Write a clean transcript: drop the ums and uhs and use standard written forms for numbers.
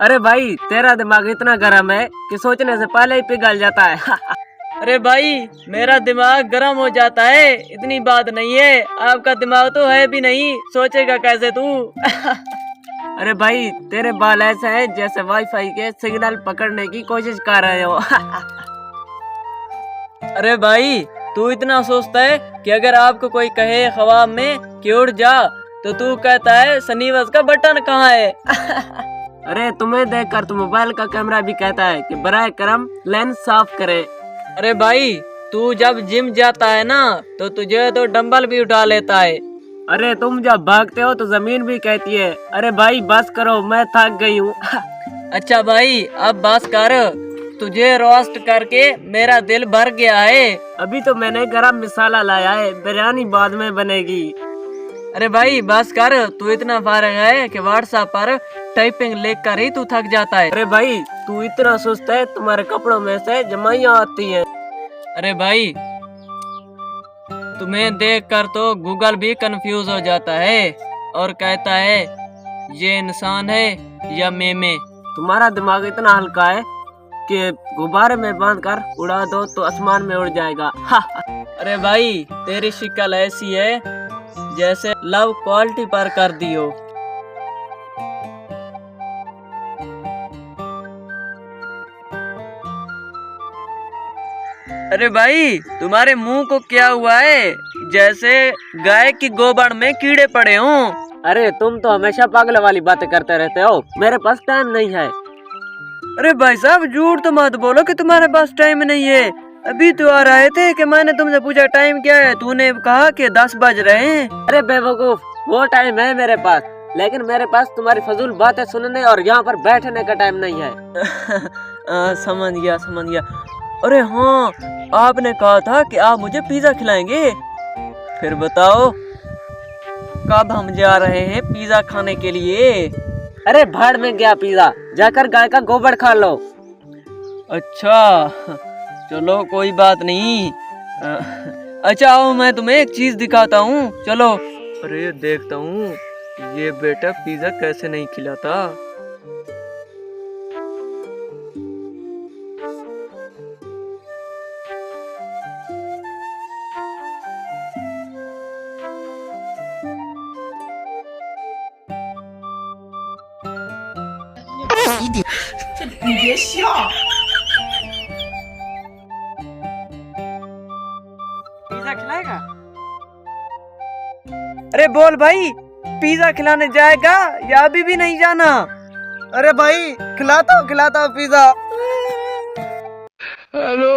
अरे भाई तेरा दिमाग इतना गर्म है कि सोचने से पहले ही पिघल जाता है। अरे भाई मेरा दिमाग गर्म हो जाता है, इतनी बात नहीं है। आपका दिमाग तो है भी नहीं, सोचेगा कैसे तू? अरे भाई तेरे बाल ऐसे हैं जैसे वाईफाई के सिग्नल पकड़ने की कोशिश कर रहे हो। अरे भाई तू इतना सोचता है कि अगर आपको कोई कहे ख्वाब में कि उड़ जा, तो तू कहता है सनीवस का बटन कहाँ है? अरे तुम्हें देखकर तो मोबाइल का कैमरा भी कहता है कि बराए करम लेंस साफ करे। अरे भाई तू जब जिम जाता है ना, तो तुझे तो डंबल भी उठा लेता है। अरे तुम जब भागते हो तो जमीन भी कहती है अरे भाई बस करो मैं थक गई हूँ। अच्छा भाई अब बस कर, तुझे रोस्ट करके मेरा दिल भर गया है। अभी तो मैंने गरम मसाला लाया है, बिरयानी बाद में बनेगी। अरे भाई बस कर, तू इतना फारग है कि व्हाट्सएप पर टाइपिंग लिख कर ही तू थक जाता है। अरे भाई तू इतना सुस्त है, तुम्हारे कपड़ों में से जमाइयाँ आती हैं। अरे भाई तुम्हें देखकर तो गूगल भी कंफ्यूज हो जाता है और कहता है ये इंसान है या मेमे। तुम्हारा दिमाग इतना हल्का है कि गुब्बारे में बांधकर उड़ा दो तो आसमान में उड़ जाएगा। अरे भाई तेरी शक्ल ऐसी है जैसे लव क्वालिटी पर कर दी हो। अरे भाई तुम्हारे मुंह को क्या हुआ है, जैसे गाय की गोबर में कीड़े पड़े हों। अरे तुम तो हमेशा पागल वाली बातें करते रहते हो, मेरे पास टाइम नहीं है। अरे भाई साहब झूठ तो मत बोलो कि तुम्हारे पास टाइम नहीं है। अभी तो आ रहे थे कि मैंने तुमसे पूछा टाइम क्या है, तूने कहा कि 10 बज रहे हैं। अरे बेवकूफ वो टाइम है मेरे पास, लेकिन मेरे पास तुम्हारी फजूल बातें सुनने और यहाँ पर बैठने का टाइम नहीं है। समझ गया। अरे हाँ आपने कहा था कि आप मुझे पिज्जा खिलाएंगे, फिर बताओ कब हम जा रहे हैं पिज्जा खाने के लिए? अरे भाड़ में गया पिज्जा, जाकर गाय का गोबर खा लो। अच्छा चलो कोई बात नहीं। अच्छा आओ मैं तुम्हें एक चीज दिखाता हूँ, चलो। अरे देखता हूँ ये बेटा पिज्जा कैसे नहीं खिलाता।你别笑。पिज्जा खिलाएगा? अरे बोल भाई पिज्जा खिलाने जाएगा या अभी भी नहीं जाना? अरे भाई खिलाता हूँ पिज्जा। हेलो।